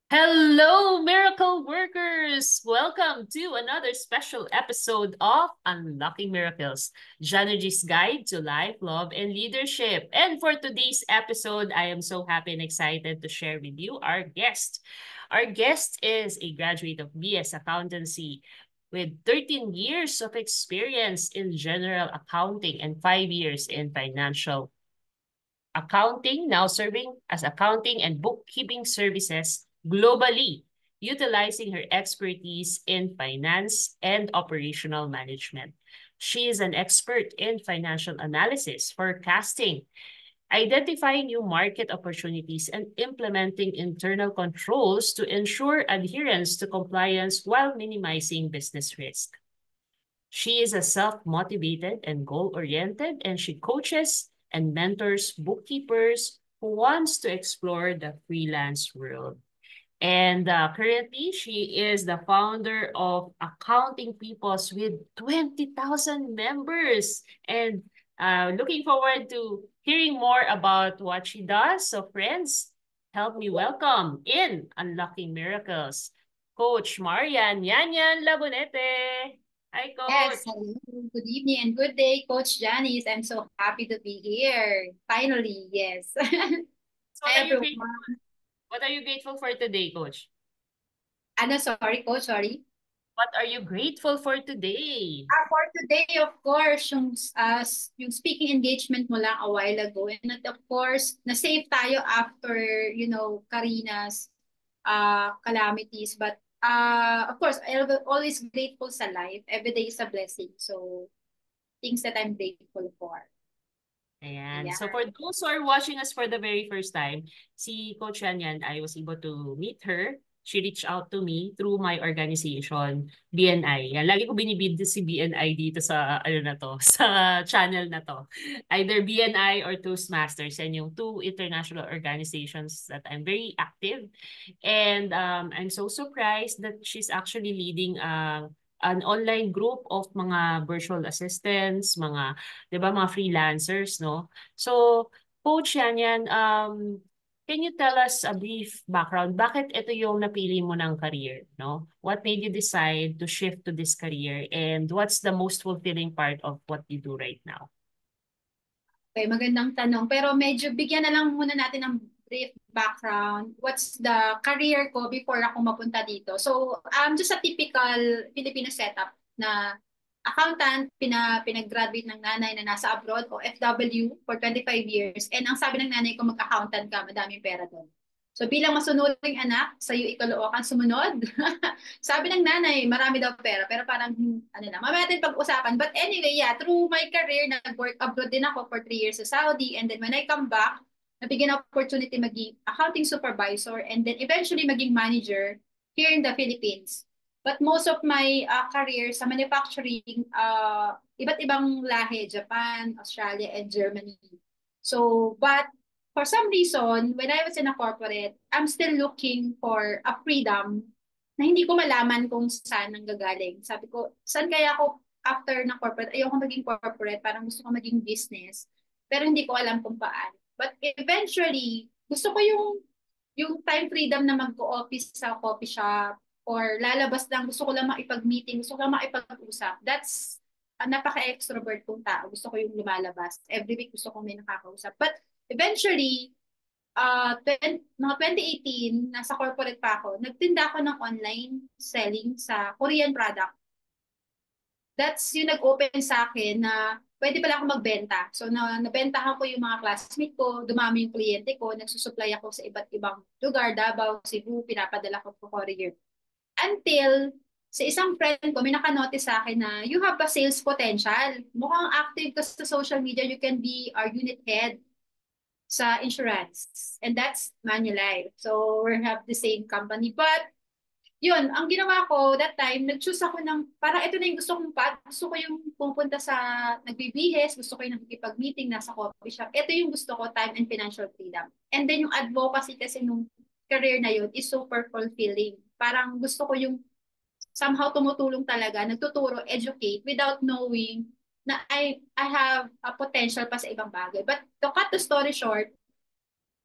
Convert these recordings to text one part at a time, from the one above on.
Hello, miracle workers! Welcome to another special episode of Unlocking Miracles, Janergy's Guide to Life, Love, and Leadership. And for today's episode, I am so happy and excited to share with you our guest. Our guest is a graduate of BS Accountancy with 13 years of experience in general accounting and 5 years in financial accounting, now serving as accounting and bookkeeping services globally, utilizing her expertise in finance and operational management. She is an expert in financial analysis, forecasting, identifying new market opportunities, and implementing internal controls to ensure adherence to compliance while minimizing business risk. She is a self-motivated and goal-oriented, and she coaches and mentors bookkeepers who wants to explore the freelance world. And currently, she is the founder of Accounting Peoples with 20,000 members. And looking forward to hearing more about what she does. So friends, help me welcome in Unlocking Miracles, Coach Marian Yanyan Labonete. Hi, Yes, Coach. hello. Good evening and good day, Coach Janice. I'm so happy to be here. Finally, yes. So what Hi, are you grateful? everyone. What are you grateful for today, Coach? Sorry, Coach, sorry. What are you grateful for today? For today, of course, yung speaking engagement mo lang a while ago. And of course, na-save tayo after, Karina's calamities. But of course, I'm always grateful sa life. Every day is a blessing. So, things that I'm grateful for. Ayan. Yeah. So for those who are watching us for the very first time, si Coach Yan, I was able to meet her. She reached out to me through my organization, BNI. Yan, lagi ko binibid si BNI dito sa ano na to, sa channel na to. Either BNI or Toastmasters. Yan yung two international organizations that I'm very active. And I'm so surprised that she's actually leading an online group of mga virtual assistants, mga 'di ba, mga freelancers, no? So, Coach Yan, can you tell us a brief background? Bakit ito yung napili mo ng career, no? What made you decide to shift to this career and what's the most fulfilling part of what you do right now? Okay, magandang tanong. Pero medyo bigyan na lang muna natin ng brief background. What's the career ko before ako mapunta dito? So, just a typical Filipino setup na accountant, pinag-graduate ng nanay na nasa abroad o FW for 25 years. And ang sabi ng nanay ko, mag-accountant ka, madaming pera doon. So bilang masunuring anak, sa'yo ikalookan sumunod. Sabi ng nanay, marami daw pera, pero parang, ano na, mamaya natin pag-usapan. But anyway, yeah, through my career, nag-work abroad din ako for 3 years sa Saudi. And then when I come back, nabigyan opportunity maging accounting supervisor and then eventually maging manager here in the Philippines. But most of my career sa manufacturing, iba't ibang lahi, Japan, Australia, and Germany. So, but for some reason, when I was in a corporate, I'm still looking for a freedom na hindi ko malaman kung saan ang gagaling. Sabi ko, saan kaya ako after ng corporate? Ayoko maging corporate, parang gusto ko maging business. Pero hindi ko alam kung paano. But eventually, gusto ko yung time freedom na mag-office sa coffee shop or lalabas lang, gusto ko lang makipag-meeting, gusto ko lang makipag-usap. That's napaka-extrovert kong tao. Gusto ko yung lumalabas. Every week gusto ko may nakakausap. But eventually, mga 2018, nasa corporate pa ako, nagtinda ako ng online selling sa Korean product. That's yung nag-open sa akin na pwede pala ako magbenta. So, nabentahan ko yung mga classmate ko, dumami yung kliyente ko, nagsusupply ako sa iba't ibang lugar, Davao, Cebu, pinapadala ko po courier. Until sa isang friend ko, may nakanotice sa akin na you have a sales potential. Mukhang active ka sa social media, you can be our unit head sa insurance. And that's Manulife. So we have the same company. But yun, ang ginawa ko that time, nag-choose ako ng, parang ito na yung gusto kong path. Gusto ko yung pupunta sa nagbibihis, gusto ko yung nakikipag-meeting, nasa coffee shop. Ito yung gusto ko, time and financial freedom. And then yung advocacy kasi nung career na yun is super fulfilling. Parang gusto ko yung somehow tumutulong talaga, nagtuturo, educate without knowing na I have a potential pa sa ibang bagay. But to cut the story short,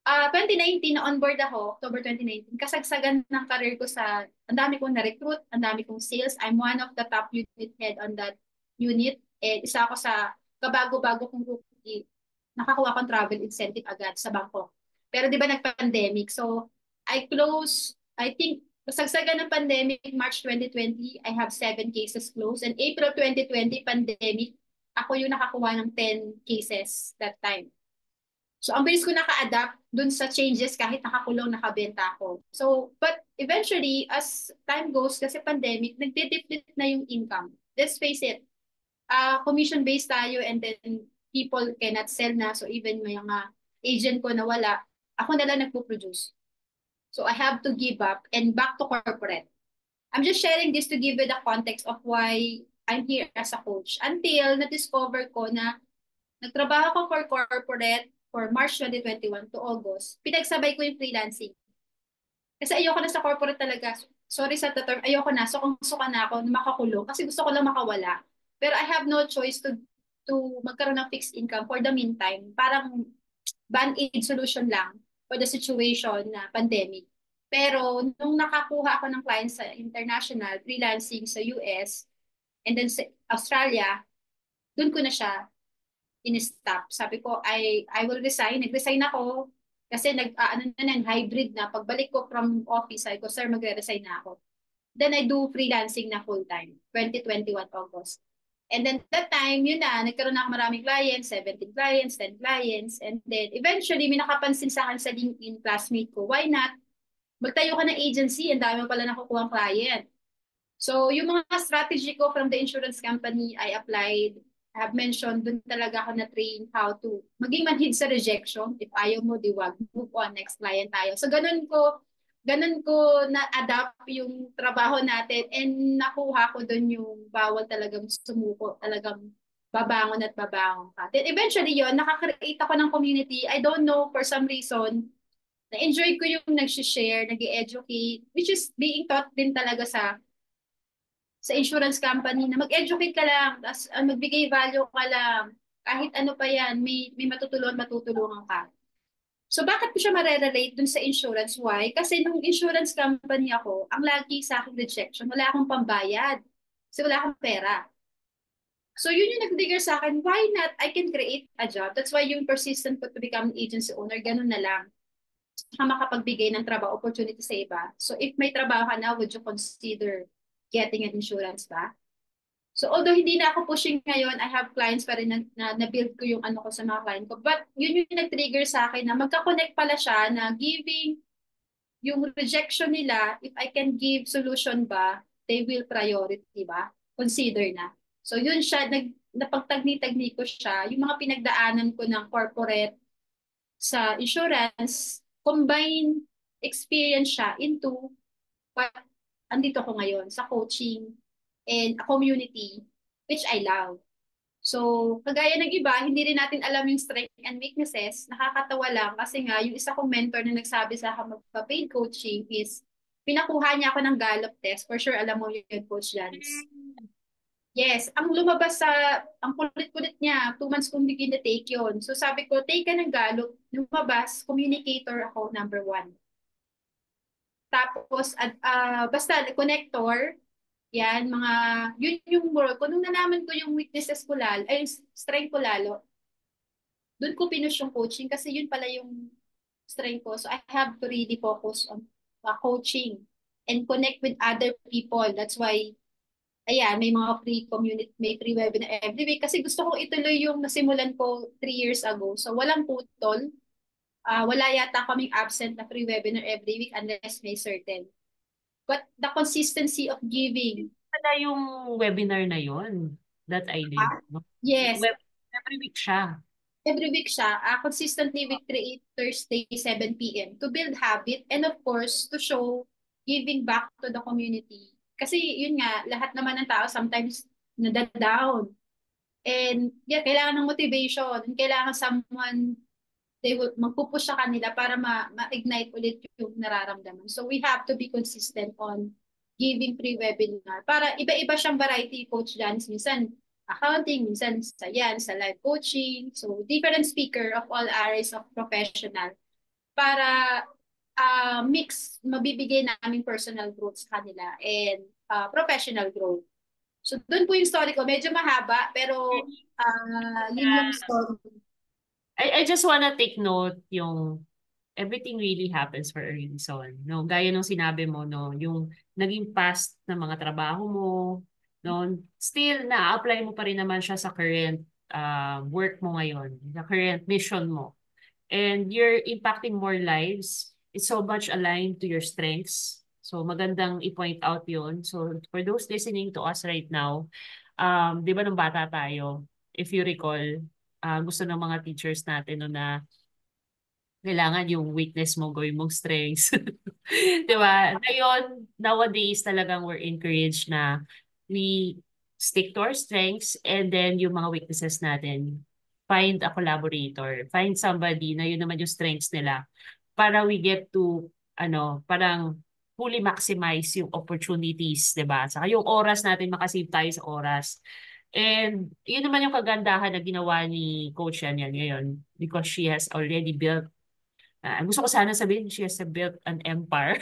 2019 na onboard ako, October 2019, kasagsagan ng career ko sa, ang dami kong na-recruit, ang dami kong sales. I'm one of the top unit head on that unit. And isa ako sa kabago-bago kong rookie, nakakuha akong travel incentive agad sa bangko. Pero di ba nag-pandemic? So, I think, kasagsagan ng pandemic, March 2020, I have 7 cases closed. And April 2020, pandemic, ako yung nakakuha ng 10 cases that time. So, ang bilis ko naka-adapt dun sa changes kahit nakakulong, nakabenta ako. So, but eventually, as time goes, kasi pandemic, nagde-deplete na yung income. Let's face it, commission-based tayo and then people cannot sell na. So, even may mga agent ko na wala, ako na lang nagpo-produce. So, I have to give up and back to corporate. I'm just sharing this to give you the context of why I'm here as a coach. Until na-discover ko na nagtrabaho ko for corporate for March 2021 to August. Pinagsabay ko yung freelancing. Kasi ayoko na sa corporate talaga. Sorry sa term, ayoko na. Suka na ako na makakulong kasi gusto ko lang makawala. Pero I have no choice to magkaroon ng fixed income for the meantime. Parang band-aid solution lang for the situation na pandemic. Pero nung nakakuha ako ng clients sa international, freelancing sa US, and then sa Australia, dun ko na siya in-stop. Sabi ko, I will resign. Nag-resign ako kasi ano na, hybrid na. Pagbalik ko from office, sabi ko, sir, magre-resign na ako. Then I do freelancing na full-time, 2021 August. And then that time, yun na, nagkaroon na ako maraming clients, 17 clients, 10 clients. And then eventually, may nakapansin sa akin sa LinkedIn classmate ko, why not? Magtayo ka ng agency, ang dami mo pala nakukuha ang client. So, yung mga strategy ko from the insurance company, I applied. I have mentioned, dun talaga ako na-train how to maging manhid sa rejection. If ayaw mo, diwag, move on, next client tayo. So, ganun ko na-adapt yung trabaho natin and nakuha ko dun yung bawal talagang sumuko, talagang babangon at babangon ka. Then eventually yon nakakreate ako ng community. I don't know, for some reason, na-enjoy ko yung nag-share, nag-educate, which is being taught din talaga sa insurance company na mag-educate ka lang, tas, magbigay value ka lang. Kahit ano pa yan, may matutulungan ka. So bakit ko siya marerelate dun sa insurance? Why? Kasi nung insurance company ako, ang lagi sa akin rejection, wala akong pambayad. Kasi wala akong pera. So yun yung nag-trigger sa akin, why not? I can create a job. That's why yung persistent ko to become an agency owner, ganun na lang. Saka makapagbigay ng trabaho opportunity sa iba. So if may trabaho ka na, would you consider getting an insurance ba? So although hindi na ako pushing ngayon, I have clients pa rin na build ko yung ano ko sa mga client ko. But yun yung nag-trigger sa akin na magka-connect pala siya na giving yung rejection nila, if I can give solution ba, they will priority ba? Consider na. So yun siya, napagtagni-tagni ko siya, yung mga pinagdaanan ko ng corporate sa insurance, combine experience siya into what andito ko ngayon sa coaching and a community which I love. So, kagaya ng iba, hindi rin natin alam yung strength and weaknesses. Nakakatawa lang kasi nga, yung isa kong mentor na nagsabi sa akin magpa-paid coaching is, pinakuha niya ako ng Gallup test. For sure, alam mo yun, Coach Janice. Yes, ang lumabas sa, ang kulit-kulit niya, 2 months kong hindi na-take yun. So sabi ko, take ka ng Gallup, lumabas, communicator ako, number 1. Tapos, basta, connector, yan, yun yung role ko. Nung nalaman ko yung weaknesses ko lalo, ay, strength ko lalo, doon ko pinush yung coaching kasi yun pala yung strength ko. So I have to really focus on coaching and connect with other people. That's why, ayan, may mga free community, may free webinar every week. Kasi gusto ko ituloy yung nasimulan ko 3 years ago. So walang putol. Wala yata kaming absent na free webinar every week unless may certain. But the consistency of giving. Pala yung webinar na yon that I did. No? Yes, Every week siya. every week siya, consistently week 3, Thursday, 7 p.m. to build habit and of course, to show giving back to the community. Kasi yun nga, lahat naman ng tao sometimes nada-down. And yeah, kailangan ng motivation. Kailangan someone, they will magpupush sa kanila para ma-ignite ulit yung nararamdaman. So we have to be consistent on giving free webinar. Para iba-iba siyang variety, Coach Janice. Minsan, accounting, minsan sa live coaching. So different speaker of all areas of professional. para mix mabibigay namin personal growth sa kanila and professional growth. So doon po yung story ko. Medyo mahaba pero yun yung story. I just wanna take note yung everything really happens for a reason. No, gaya nung sinabi mo, no, yung naging past na mga trabaho mo, no, still na-apply mo pa rin naman siya sa current work mo ngayon, sa current mission mo. And you're impacting more lives. It's so much aligned to your strengths. So magandang i-point out yun. So for those listening to us right now, di ba nung bata tayo, if you recall, gusto ng mga teachers natin no, na kailangan yung weakness mo gawin mong strengths. Di ba? Ngayon, nowadays talagang we're encouraged na we stick to our strengths and then yung mga weaknesses natin, find a collaborator. Find somebody na yun naman yung strengths nila para we get to, parang fully maximize yung opportunities, di ba? Saka yung oras natin, makasave tayo sa oras. And yun naman yung kagandahan na ginawa ni Coach yan ngayon because she has already built gusto ko sana sabihin, she has built an empire.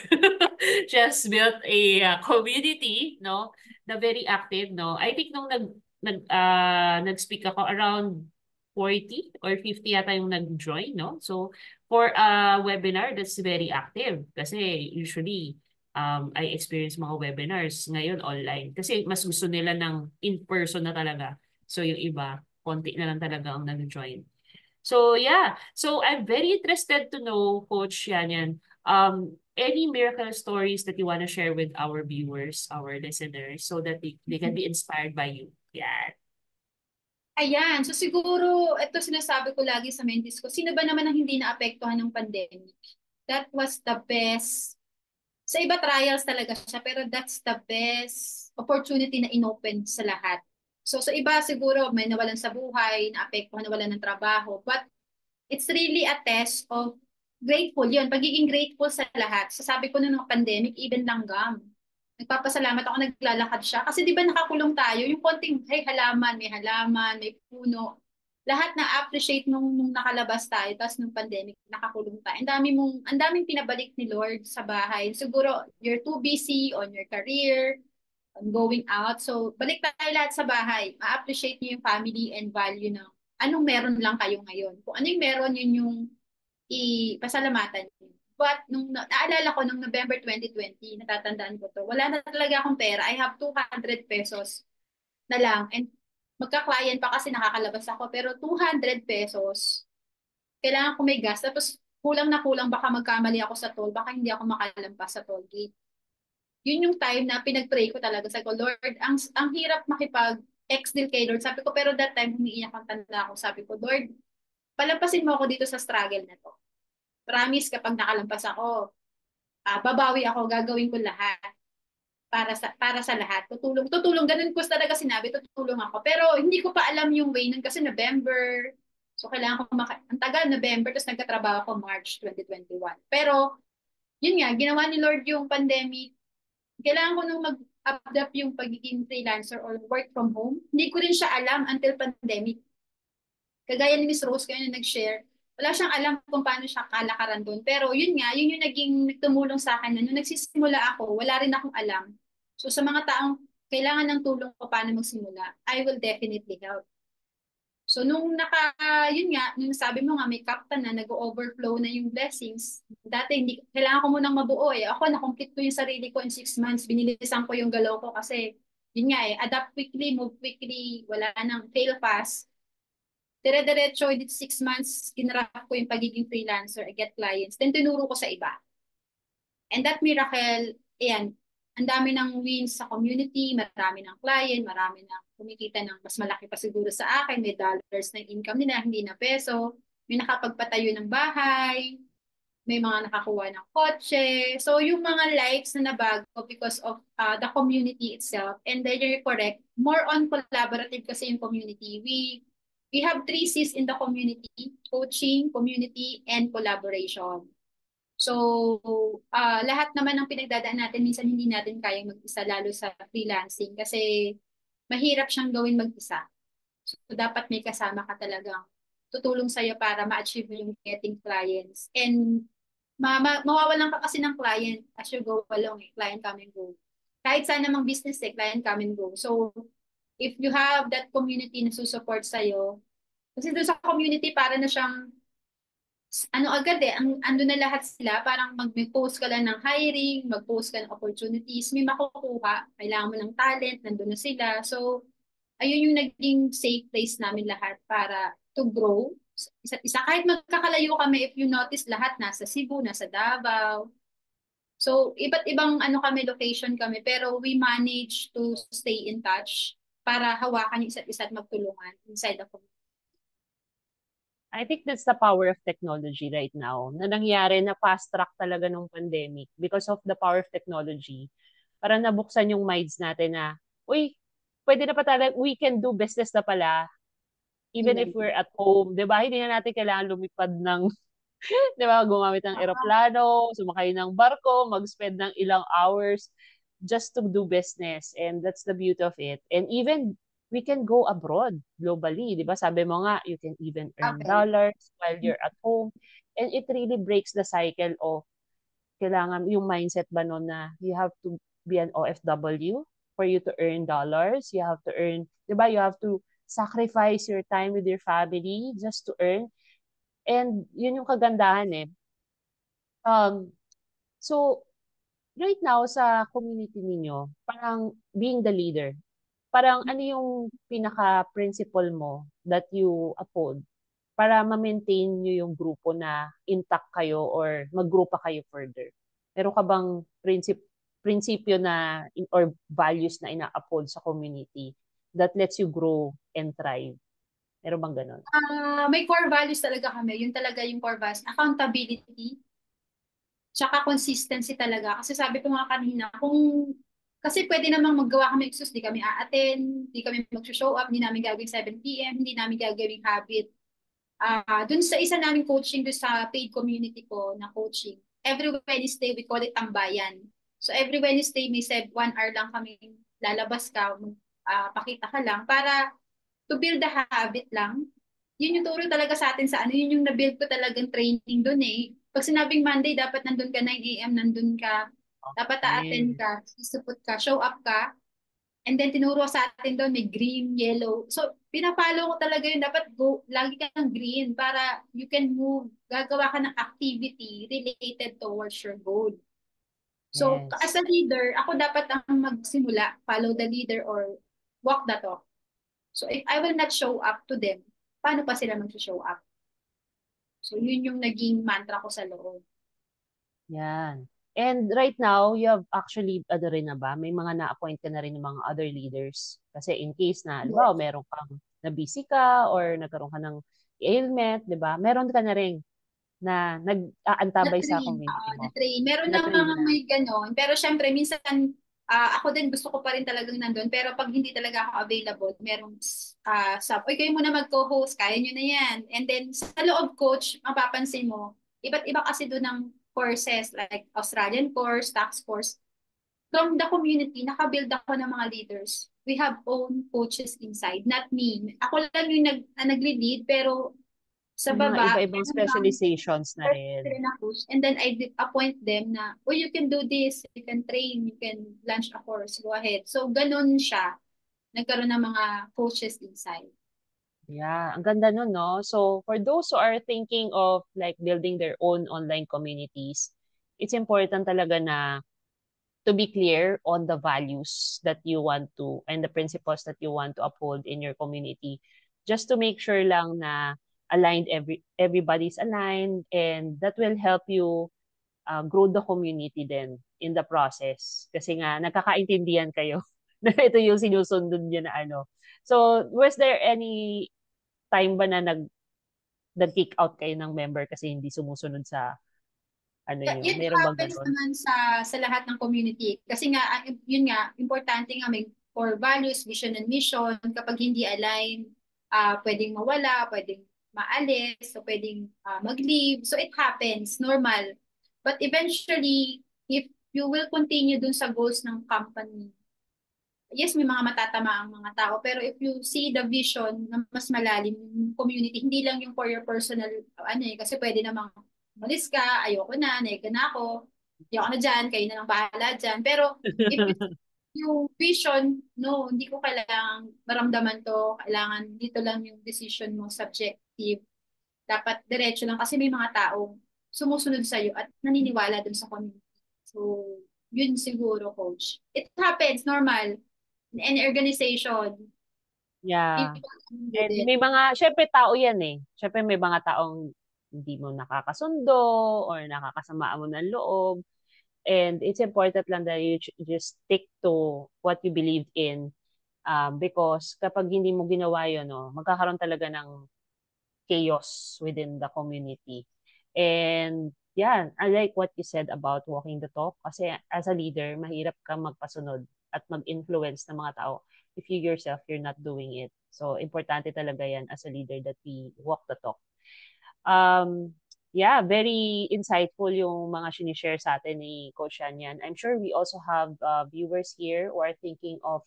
She has built a community, no, na very active, no. I think nung nag-speak ako around 40 or 50 yata yung nag-join, no. So for a webinar, that's very active kasi usually I experience mga webinars ngayon online kasi mas gusto nila ng in-person na talaga. So yung iba, konti na lang talaga ang nag-join. So yeah, so I'm very interested to know, Coach Yanyan, any miracle stories that you want to share with our viewers, our listeners, so that they can be inspired by you. Yeah. Ayan, so siguro ito sinasabi ko lagi sa mentees ko, sino ba naman ang hindi naapektuhan ng pandemic? That was the best. Sa iba trials talaga siya, pero that's the best opportunity na inopen sa lahat. So sa iba siguro may nawalan sa buhay, naapektuhan, nawalan ng trabaho, but it's really a test of grateful yun, pagiging grateful sa lahat. Sasabi ko nung pandemic, even langgam. Nagpapasalamat ako, naglalakad siya. Kasi di ba nakakulong tayo, yung konting, hey, halaman, may puno. Lahat na appreciate nung nakalabas tayo, tapos nung pandemic, nakakulong tayo. Ang daming pinabalik ni Lord sa bahay. Siguro, you're too busy on your career, on going out. So, balik tayo lahat sa bahay. Ma-appreciate niyo yung family and value ng anong meron lang kayo ngayon. Kung ano yung meron, yun yung ipasalamatan niyo. But naalala ko nung November 2020, natatandaan ko to, wala na talaga akong pera. I have 200 pesos na lang. And magka-client pa kasi nakakalabas ako. Pero 200 pesos, kailangan ko may gas. Tapos kulang na kulang, baka magkamali ako sa toll. Baka hindi ako makalampas sa toll gate. Yun yung time na pinag-pray ko talaga. Sabi ko, Lord, ang hirap makipag-ex-deal kay Lord. Sabi ko, pero that time, humiiyak ang tanda ako. Sabi ko, Lord, palampasin mo ako dito sa struggle na to. Promise, kapag nakalampas ako, babawi ako, gagawin ko lahat para sa lahat. Tutulong. Ganun ko talaga sinabi, tutulong ako. Pero hindi ko pa alam yung way nun kasi November. So, kailangan ko ang tagal, November, tapos nagkatrabaho ako March 2021. Pero, yun nga, ginawa ni Lord yung pandemic. Kailangan ko nung mag-adapt yung pagiging freelancer or work from home. Hindi ko rin siya alam until pandemic. Kagaya ni Miss Rose kayo na nag-share, wala siyang alam kung paano siya kalakaran doon. Pero yun nga, yun yung naging tumulong sa akin na nung nagsisimula ako, wala rin akong alam. So sa mga taong kailangan ng tulong ko paano magsimula, I will definitely help. So yun nga, nung sabi mo nga may captain na nag-overflow na yung blessings, dati hindi, kailangan ko munang mabuo eh. Ako, na-complete ko yung sarili ko in 6 months, binilisan ko yung galaw ko kasi, yun nga eh, adapt quickly, move quickly, wala nang fail fast. Dire-diretso, in 6 months, kinrap ko yung pagiging freelancer, I get clients, then tinuro ko sa iba. And that miracle, ayan, ang dami ng wins sa community, marami ng client, marami na kumikita ng mas malaki pa siguro sa akin, may dollars na income nila, hindi na peso, may nakapagpatayo ng bahay, may mga nakakuha ng kotse. So yung mga lives na nabago because of the community itself. And then you're correct, more on collaborative kasi yung community. We have 3 C's in the community: coaching, community, and collaboration. So, lahat naman ng pinagdadaan natin, minsan hindi natin kayang mag-isa, lalo sa freelancing, kasi mahirap siyang gawin mag-isa. So, dapat may kasama ka talagang tutulong sa'yo para ma-achieve yung getting clients. And mawawalan ka kasi ng client as you go along, eh. Client come and go. Kahit saan namang business, eh, client come and go. So, if you have that community na susupport sa'yo, kasi doon sa community, para na siyang, ano agad eh, ando na lahat sila, parang mag-post ka lang ng hiring, mag-post ka ng opportunities, may makukuha, kailangan mo ng talent, nandun na sila. So, ayun yung naging safe place namin lahat para to grow. Isa't isa, kahit magkakalayo kami, if you notice, lahat nasa Cebu, nasa Davao. So, iba't ibang ano kami, location kami, pero we manage to stay in touch para hawakan yung isa't isa at magtulungan inside the community. I think that's the power of technology right now na nangyari na fast track talaga nung pandemic because of the power of technology. Para nabuksan yung minds natin na, uy, pwede na pa talaga, we can do business na pala even if we're at home. 'Di ba? Hindi na natin kailangan lumipad ng, 'di ba, gumamit ng eroplano, sumakay ng barko, mag-spend ng ilang hours just to do business. And that's the beauty of it. And even we can go abroad globally, 'di ba? Sabi mo nga, you can even earn Okay. dollars while you're at home. And it really breaks the cycle of kailangan yung mindset ba no na you have to be an OFW for you to earn dollars. You have to earn, 'di ba? You have to sacrifice your time with your family just to earn. And yun yung kagandahan eh. Um, so right now sa community ninyo, parang being the leader, parang ano yung pinaka-principle mo that you uphold para ma-maintain nyo yung grupo na intact kayo or mag-grupa kayo further? Meron ka bang prinsipyo na or values na ina-uphold sa community that lets you grow and thrive? Meron bang ganon? May core values talaga kami. Yun talaga yung core values. Accountability, tsaka consistency talaga. Kasi sabi ko nga kanina, kasi pwede namang maggawa kami excuse, di kami a-attend, di kami mag-show up, hindi namin gagawin 7 p.m., hindi namin gagawin habit. Dun sa isa naming coaching, dun sa paid community ko na coaching, every Wednesday, we call it Tambayan. So every Wednesday, may 1 hour lang kami lalabas ka, pakita ka lang, para to build the habit lang. Yun yung turo talaga sa atin sa ano, yun yung na-build ko talagang training dun eh. Pag sinabing Monday, dapat nandun ka 9 a.m., nandun ka, dapat Okay. a-attend ka, support ka, show up ka, and then tinuro sa atin doon may green, yellow. So pinapalo ko talaga yun, dapat go, lagi ka ng green para you can move, gagawa ka ng activity related towards your goal. So as Yes. a leader, ako dapat ang magsimula, follow the leader or walk the talk. So if I will not show up to them, paano pa sila mag-show up? So yun yung naging mantra ko sa loob. Yan. And right now, you have actually, ano rin na ba, may mga na-appoint ka na rin ng mga other leaders. Kasi in case na, di ba, Yes. meron kang na-busy ka or nagkaroon ka ng ailment, di ba, meron ka na rin na nag-aantabay sa Na-train, community mo. na-train. Meron ng Na-train mga na. may ganon. Pero syempre, minsan, ako din gusto ko pa rin talagang nandun. Pero pag hindi talaga ako available, merong sub, oy, kayo muna mag-co-host, kaya nyo na yan. And then, sa loob coach, mapapansin mo, iba't iba kasi doon ng courses, like Australian course, tax course. From the community, nakabuild ako ng mga leaders. We have own coaches inside, not me. Ako lang yung nag-lead, pero sa May mga baba, iba-ibang specializations na rin. sila na host. And then I appoint them na, oh, you can do this, you can train, you can launch a course, go ahead. So, ganun siya. Nagkaroon ng mga coaches inside. Yeah, ang ganda nun, no? So, for those who are thinking of like building their own online communities, it's important talaga na to be clear on the values that you want to and the principles that you want to uphold in your community, just to make sure lang na aligned, everybody's aligned, and that will help you grow the community then in the process, kasi nga nagkakaintindihan kayo na ito yung sinusundon niya na ano. So was there any time ba na nag-kick out kayo ng member kasi hindi sumusunod sa ano niyo? It Meron bang happens ganun? naman sa lahat ng community. Kasi nga, yun nga, importante nga may core values, vision and mission. Kapag hindi align, pwedeng mawala, pwedeng maalis, so pwedeng mag-leave. So it happens, normal. But eventually, if you will continue dun sa goals ng company, yes, may mga matatama ang mga tao, pero if you see the vision na mas malalim yung community, hindi lang yung for your personal, ano eh, kasi pwede namang Malis ka, ayoko na, nega na ako. Ayoko na dyan, kayo na lang bahala dyan. Pero if it's yung vision, no, hindi ko kailangang maramdaman to. Kailangan dito lang yung decision mo, subjective. Dapat diretso lang kasi may mga taong sumusunod sa'yo at naniniwala dun sa community. So, yun siguro, coach. It happens, normal. In any organization, Yeah. people do And it. may mga, syempre tao yan eh. Syempre may mga taong hindi mo nakakasundo or nakakasama mo ng loob. And it's important lang that you just stick to what you believe in. Because kapag hindi mo ginawa yun, no, magkakaroon talaga ng chaos within the community. And yeah, I like what you said about walking the talk kasi as a leader, mahirap kang magpasunod at mag-influence ng mga tao if you yourself, you're not doing it. So, importante talaga yan as a leader that we walk the talk. Yeah, very insightful yung mga sinishare sa atin ni Coach Shanyan. I'm sure we also have viewers here who are thinking of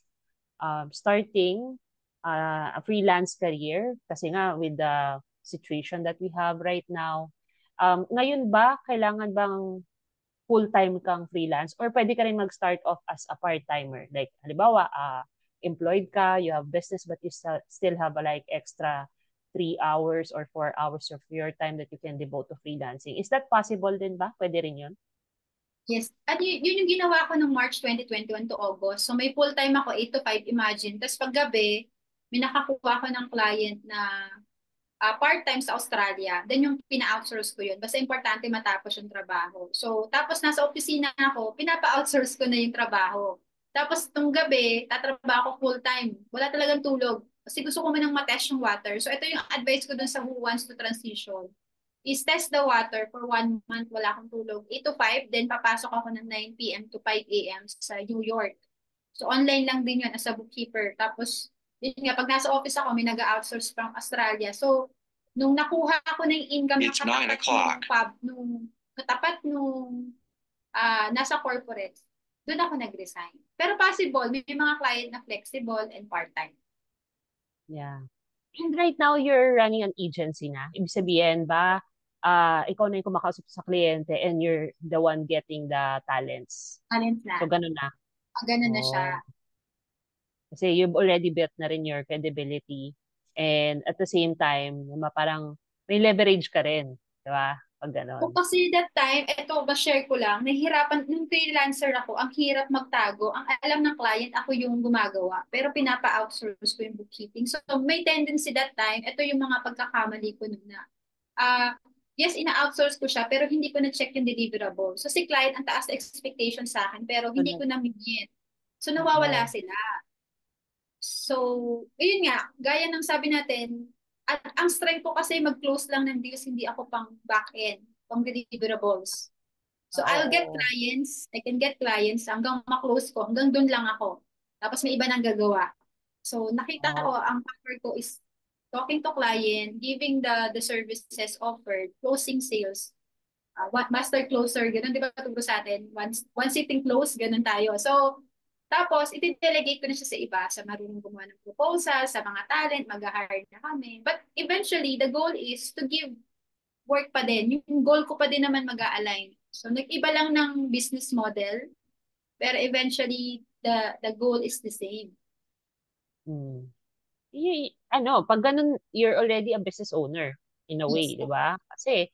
starting a freelance career kasi nga with the situation that we have right now. Ngayon ba, kailangan bang full-time kang freelance or pwede ka rin mag-start off as a part-timer? Like, halimbawa, employed ka, you have business but you still have a, like extra 3 hours or 4 hours of your time that you can devote to freelancing. Is that possible din ba? Pwede rin yun? Yes. At yun yung ginawa ko nung March 2021 to August. So may full-time ako 8 to 5, imagine. Tapos paggabi, may nakakuha ko ng client na part-time sa Australia. Then yung pina-outsource ko yun. Basta importante matapos yung trabaho. So tapos nasa opisina ako, pinapa-outsource ko na yung trabaho. Tapos tong gabi, tatrabaho ko full-time. Wala talagang tulog. Kasi gusto ko manang matest yung water. So ito yung advice ko dun sa who wants to transition is test the water for 1 month, wala akong tulog. 8 to 5, then papasok ako ng 9 p.m. to 5 a.m. sa New York. So online lang din yun as a bookkeeper. Tapos, yun nga, pag nasa office ako, may nag-outsource from Australia. So, nung nakuha ko na yung income ng It's 9 o'clock. nung katapat nung nasa corporate, doon ako nag-resign. Pero possible, may mga client na flexible and part-time. Yeah. And right now, you're running an agency na. Ibig sabihin ba, ikaw na yung kumakausap sa kliyente and you're the one getting the talents. Talent na. So, ganun na. Ganun na siya. Oh. Kasi you've already built na rin your credibility. And at the same time, parang may leverage ka rin. Di ba? Pag O ganon. kasi that time, eto, ba-share ko lang, nahihirapan, nung freelancer ako, ang hirap magtago. Ang alam ng client, ako yung gumagawa. Pero pinapa-outsource ko yung bookkeeping. So, may tendency that time, ito yung mga pagkakamali ko nun na, ah, yes, ina-outsource ko siya, pero hindi ko na-check yung deliverable. So, si client, ang taas na expectation sa akin, pero So, hindi ko na-meet. So, nawawala oh, sila. So, ayun nga, gaya ng sabi natin, at ang strength ko kasi mag-close lang ng deals, hindi ako pang back-end, pang deliverables. So, I'll get oo. clients, I can get clients hanggang ma-close ko, hanggang doon lang ako. Tapos may iba nang gagawa. So, nakita ko, Oh, ang power ko is talking to client, giving the services offered, closing sales, what master closer, ganun, di ba turo sa atin? One sitting close, ganun tayo. So, tapos, iti-delegate ko na siya sa iba, sa marunong gumawa ng proposal, sa mga talent, mag-hire na kami. But eventually, the goal is to give work pa din. Yung goal ko pa din naman mag-a-align. So, nag-iba lang ng business model, pero eventually, the goal is the same. hmm. Pag ganun, you're already a business owner in a way, Yes. di ba? Kasi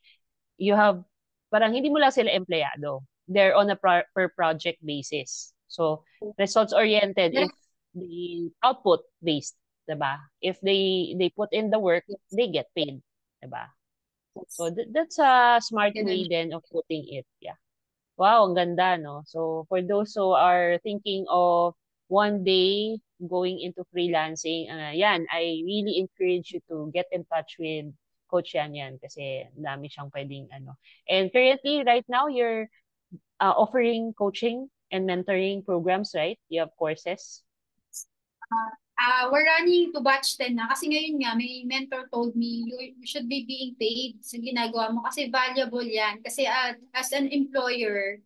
you have, parang hindi mo lang sila empleyado. They're on a per project basis. So, results-oriented if Yes. the output-based, di ba? If they put in the work, they get paid, di ba? So, that's a smart Ganun. way then of putting it. Yeah. Wow, ang ganda, no? So, for those who are thinking of one day going into freelancing, yan, I really encourage you to get in touch with Coach Yan Yan kasi ang dami siyang pwedeng ano. And currently, right now, you're offering coaching and mentoring programs, right? You have courses. We're running to batch 10 na kasi ngayon nga may mentor told me you should be being paid sa ginagawa mo kasi valuable yan. Kasi as an employer,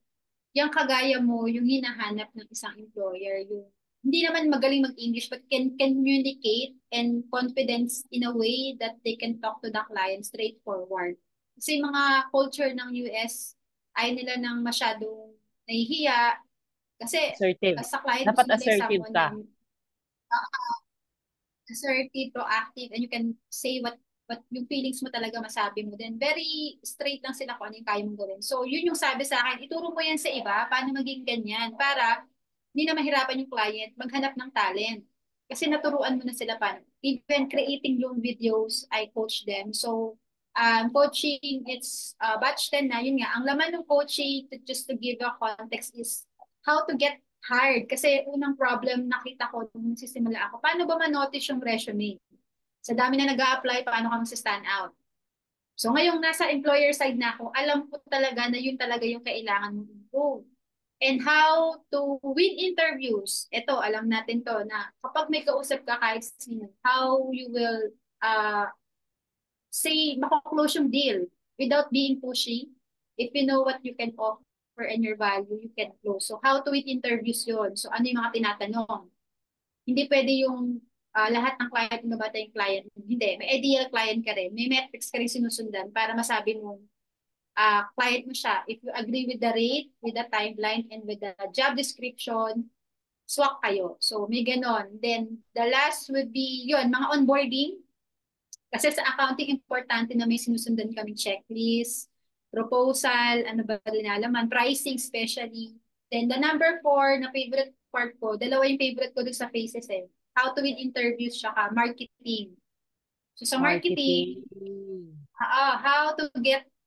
yung kagaya mo, yung hinahanap ng isang employer, yung hindi naman magaling mag-English but can communicate and confidence in a way that they can talk to the client straightforward. Kasi mga culture ng US, ayaw nila ng masyadong nahihiya. Kasi Assertive. as a client, Dapat gusto nila yung assertive someone ka. na assertive, proactive, and you can say what yung feelings mo talaga masabi mo. Then very straight lang sila kung ano yung kaya mong gawin. So yun yung sabi sa akin, ituro mo yan sa iba, paano maging ganyan, para hindi na mahirapan yung client maghanap ng talent. Kasi naturuan mo na sila paano. Even creating yung videos, I coach them. So coaching, it's batch 10 na. Yun nga, ang laman ng coaching, just to give a context, is how to get hard. Kasi unang problem nakita ko nung nagsisimula ako, paano ba ma-notice yung resume? Sa dami na nag-a-apply, paano ka stand out? So ngayong nasa employer side na ako, alam ko talaga na yun talaga yung kailangan mong improve. And how to win interviews. Ito, alam natin to na kapag may kausap ka kahit sino, how you will say, makaklose yung deal without being pushy. If you know what you can offer and your value, you can close. So how to win interviews yun? So ano yung mga tinatanong? Hindi pwede yung lahat ng client mo ba yung client mo. Hindi. May ideal client ka rin. May metrics ka rin sinusundan para masabi mo client mo siya. If you agree with the rate, with the timeline, and with the job description, swak kayo. So may ganon. Then the last would be yun, mga onboarding. Kasi sa accounting, importante na may sinusundan kaming checklist, proposal, ano ba linalaman, pricing especially. Then the number 4 na favorite part ko, dalawa yung favorite ko dun sa phases eh. How to win interviews, tsaka marketing. So sa marketing, Marketing. how to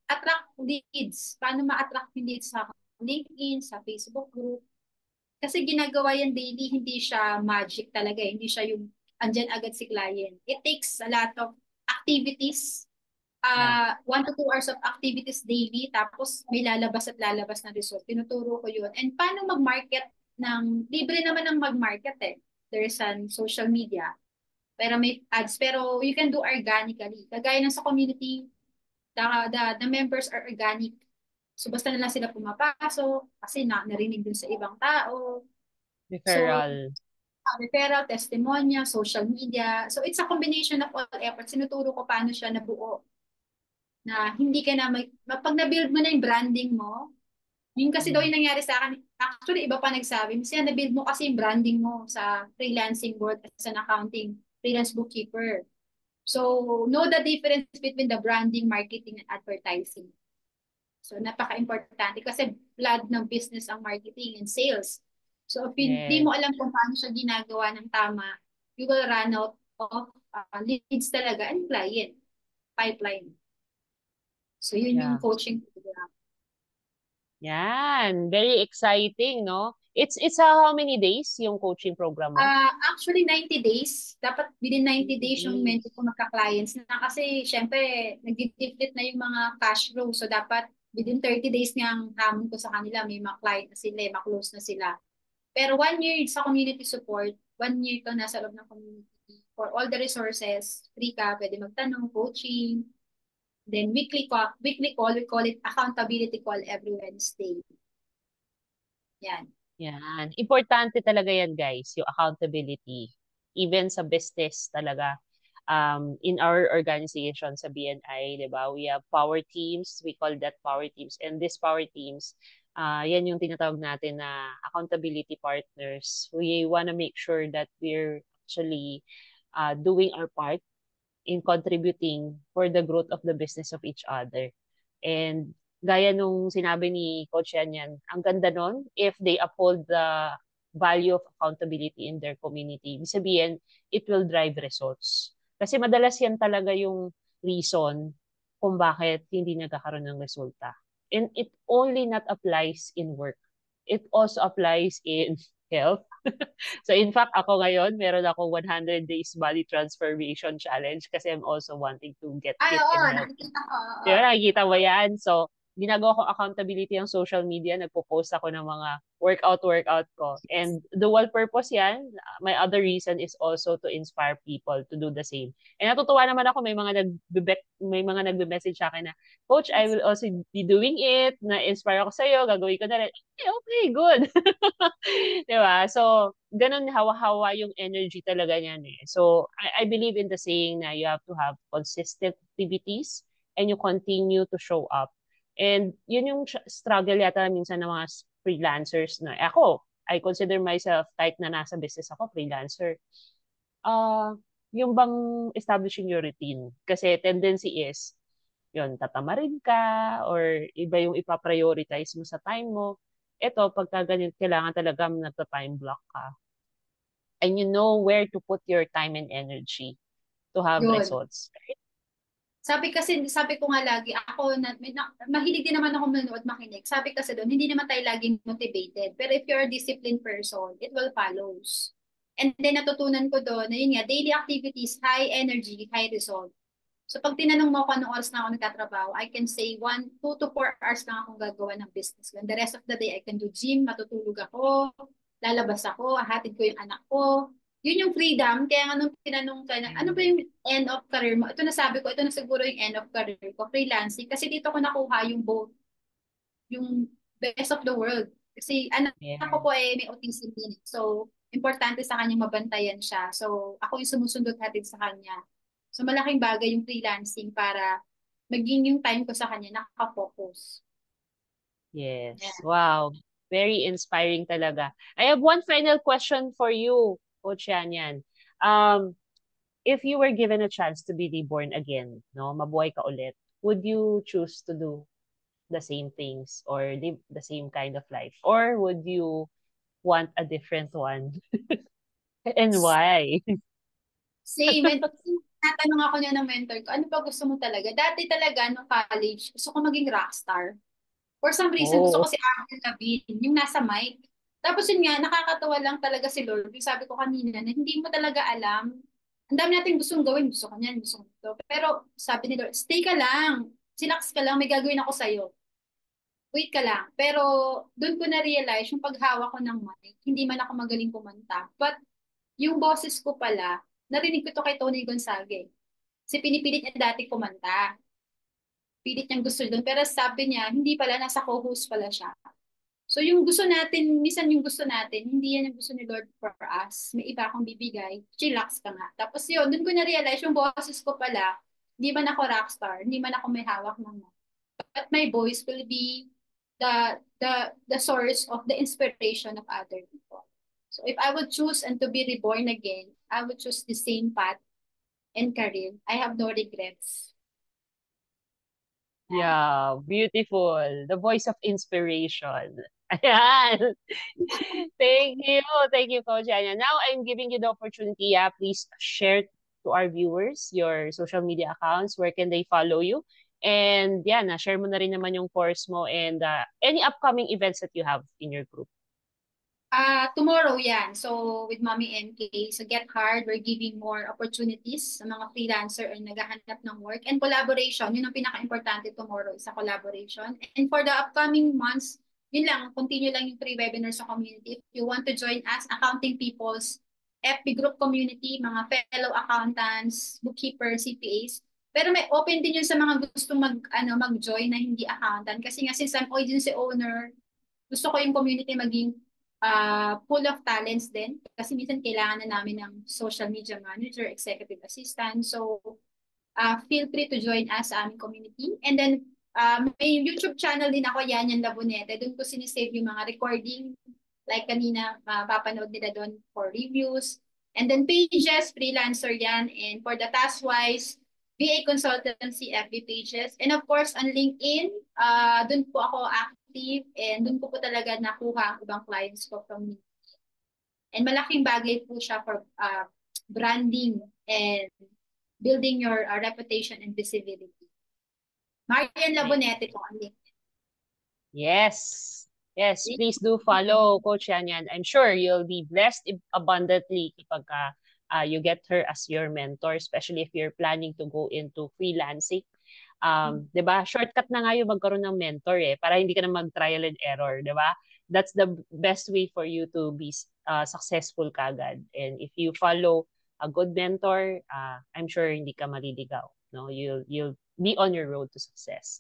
attract leads. Paano ma-attract yung leads sa LinkedIn, sa Facebook group. Kasi ginagawa yan daily, hindi siya magic talaga. Hindi siya yung andyan agad si client. It takes a lot of activities, Yeah. 1 to 2 hours of activities daily, tapos may lalabas at lalabas na result. Tinuturo ko yun. And paano mag-market libre naman ng mag-market eh. There's an social media, pero may ads, pero you can do organically. Kagaya ng sa community, the members are organic. So basta na lang sila pumapasok, kasi narinig dun sa ibang tao. So Referral. referral, testimonya, social media. So it's a combination of all efforts. Sinuturo ko paano siya nabuo na hindi ka na pag na-build mo na yung branding mo, yun kasi daw Mm. yung nangyari sa akin. Actually, iba pa nagsabi, kasi na-build mo kasi yung branding mo sa freelancing world as an accounting freelance bookkeeper. So, know the difference between the branding, marketing, and advertising. So, napaka-importante kasi blood ng business ang marketing and sales. So, if hindi Yes. mo alam kung paano siya ginagawa ng tama, you will run out of leads talaga and client pipeline. So, yun yung Yeah. coaching program. Yan. Very exciting, no? It's how many days yung coaching program mo? Actually, 90 days. Dapat within 90 days yung Days. mentor ko magka-clients na, kasi syempre, nag-deflate na yung mga cash flow. So, dapat within 30 days nga ang hamon ko sa kanila. May mga client na sila, ma-close na sila. Pero 1 year sa community support, 1 year kang nasa loob ng community for all the resources, free ka, pwede magtanong, coaching, then weekly call, we call it accountability call every Wednesday. Yan. Yan. Importante talaga yan, guys, yung accountability. Even sa business talaga. In our organization sa BNI, di ba, we have power teams. We call that power teams. And these power teams, yan yung tinatawag natin na accountability partners. We want to make sure that we're actually doing our part in contributing for the growth of the business of each other. And gaya nung sinabi ni Coach Yan, ang ganda nun if they uphold the value of accountability in their community. Ibig sabihin, it will drive results. Kasi madalas yan talaga yung reason kung bakit hindi nagkakaroon ng resulta. And it only not applies in work. It also applies in health. So in fact, ako ngayon, meron ako 100 days body transformation challenge kasi I'm also wanting to get Ay, fit oo, and healthy. nakikita ko. Di Oo. ba, nakikita mo yan? So, ginagawa ko accountability ang social media. Nagpo-post ako ng mga workout ko. And dual purpose yan. My other reason is also to inspire people to do the same. And natutuwa naman ako, may mga nagbe-message sa akin na, Coach, I will also be doing it. Na-inspire ako sa'yo. Gagawin ko na rin. Okay, good. Di ba? So, ganun hawa-hawa yung energy talaga niyan eh. So, I believe in the saying na you have to have consistent activities and you continue to show up. And yun yung struggle yata minsan ng mga freelancers na ako, I consider myself kahit na nasa business ako, freelancer. Uh, yung bang establishing your routine. Kasi tendency is, yun, tatamarin ka or iba yung ipaprioritize mo sa time mo. Ito, pagka ganyan, kailangan talaga nagta-time block ka. And you know where to put your time and energy to have Yun. results. Sabi ko nga lagi, ako, mahilig din naman ako manood makinig. Sabi kasi doon, hindi naman tayo laging motivated. Pero if you're a disciplined person, it will follows. And then natutunan ko doon, na yun nga, daily activities, high energy, high result. So pag tinanong mo ko anong oras na ako nagtatrabaho, I can say 2 to 4 hours lang akong gagawa ng business. And the rest of the day, I can do gym, matutulog ako, lalabas ako, hatid ko yung anak ko. Yun yung freedom. Kaya nga nung tinanong ka na, ano ba yung end of career mo? Ito nasabi ko, ito na siguro yung end of career ko, freelancing. Kasi dito ko nakuha yung both, yung best of the world. Kasi anak Yeah. ko po may autism din. So, importante sa kanya mabantayan siya. So, ako yung sumusundot hatid sa kanya. So, malaking bagay yung freelancing para maging yung time ko sa kanya nakaka-focus. Yeah. Yes. Wow. Very inspiring talaga. I have one final question for you, Coach Yan. Um, if you were given a chance to be reborn again, no, mabuhay ka ulit, would you choose to do the same things or live the same kind of life? Or would you want a different one? And why? Same. And natanong ako niya ng mentor ko, ano ba gusto mo talaga? Dati talaga, nung college, gusto ko maging rockstar. For some reason, gusto Oh, ko si Avril Lavigne, yung nasa mic. Tapos yun nga, nakakatawa lang talaga si Lord. Yung sabi ko kanina, na hindi mo talaga alam. Ang dami natin gustong gawin. Gusto ko niyan, gusto ko ito. Pero sabi ni Lord, stay ka lang. Chillax ka lang, may gagawin ako sa'yo. Wait ka lang. Pero doon ko na-realize, yung paghawa ko ng mic, hindi man ako magaling kumanta. But yung boses ko pala, narinig ko to kay Tony Gonzaga. Si pinipilit niya dati kumanta. Pilit niyang gusto doon. Pero sabi niya, hindi pala, nasa co-host pala siya. So yung gusto natin, minsan yung gusto natin, hindi yan yung gusto ni Lord for us. May iba akong bibigay, chillax ka nga. Tapos yun, dun ko na-realize yung boses ko pala, hindi man ako rockstar, hindi man ako may hawak ng mic. But my voice will be the source of the inspiration of other people. So if I would choose and to be reborn again, I would choose the same path and career. I have no regrets. yeah, beautiful. The voice of inspiration. Ayan. Thank you. Thank you, Coach Anya. Now, I'm giving you the opportunity. Yeah, please share to our viewers your social media accounts. Where can they follow you? And yeah, na-share mo na rin naman yung course mo and any upcoming events that you have in your group. Tomorrow yan. So, with Mommy MK. So, Get Hard, we're giving more opportunities sa mga freelancer or naghahanap ng work. And collaboration, yun ang pinaka-importante tomorrow, sa collaboration. And for the upcoming months, yun lang, continue lang yung free webinars sa community. If you want to join us, Accounting People's FB group community, mga fellow accountants, bookkeepers, CPAs. Pero may open din yun sa mga gustong mag-join na hindi accountant. Kasi nga, since I'm agency owner, gusto ko yung community maging full of talents din. Kasi minsan kailangan na namin ng social media manager, executive assistant. So, feel free to join us sa aming community. And then, may YouTube channel din ako, Yan Labonete. Doon ko sinisave yung mga recording. Like kanina, papanood nila doon for reviews. And then pages, freelancer yan. And for the task-wise, VA Consultancy, FB pages. And of course, on LinkedIn, doon po ako active and doon ko po talaga nakuha ang ibang clients ko from LinkedIn. And malaking bagay po siya for branding and building your reputation and visibility. Marian Labonete po ang LinkedIn. Yes. Yes, please do follow Coach Yan. I'm sure you'll be blessed abundantly kapag you get her as your mentor, especially if you're planning to go into freelancing. 'Di ba? Shortcut na nga yung magkaroon ng mentor para hindi ka na mag-trial and error, 'di ba? That's the best way for you to be successful kagad. And if you follow a good mentor, I'm sure hindi ka maliligaw, no? You'll be on your road to success.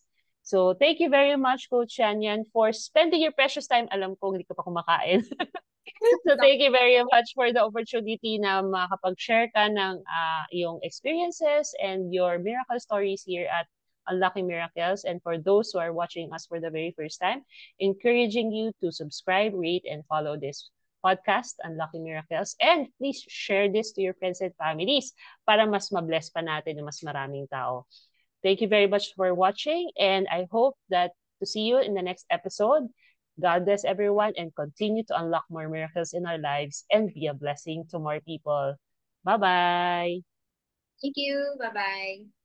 So, thank you very much, Coach Yanyan, for spending your precious time. Alam ko, hindi ka pa kumakain. So, thank you very much for the opportunity na makapag-share ka ng iyong experiences and your miracle stories here at Unlocking Miracles. And for those who are watching us for the very first time, encouraging you to subscribe, rate, and follow this podcast, Unlocking Miracles. And please share this to your friends and families para mas mabless pa natin ng mas maraming tao. Thank you very much for watching, and I hope that to see you in the next episode. God bless everyone and continue to unlock more miracles in our lives and be a blessing to more people. Bye-bye. Thank you. Bye-bye.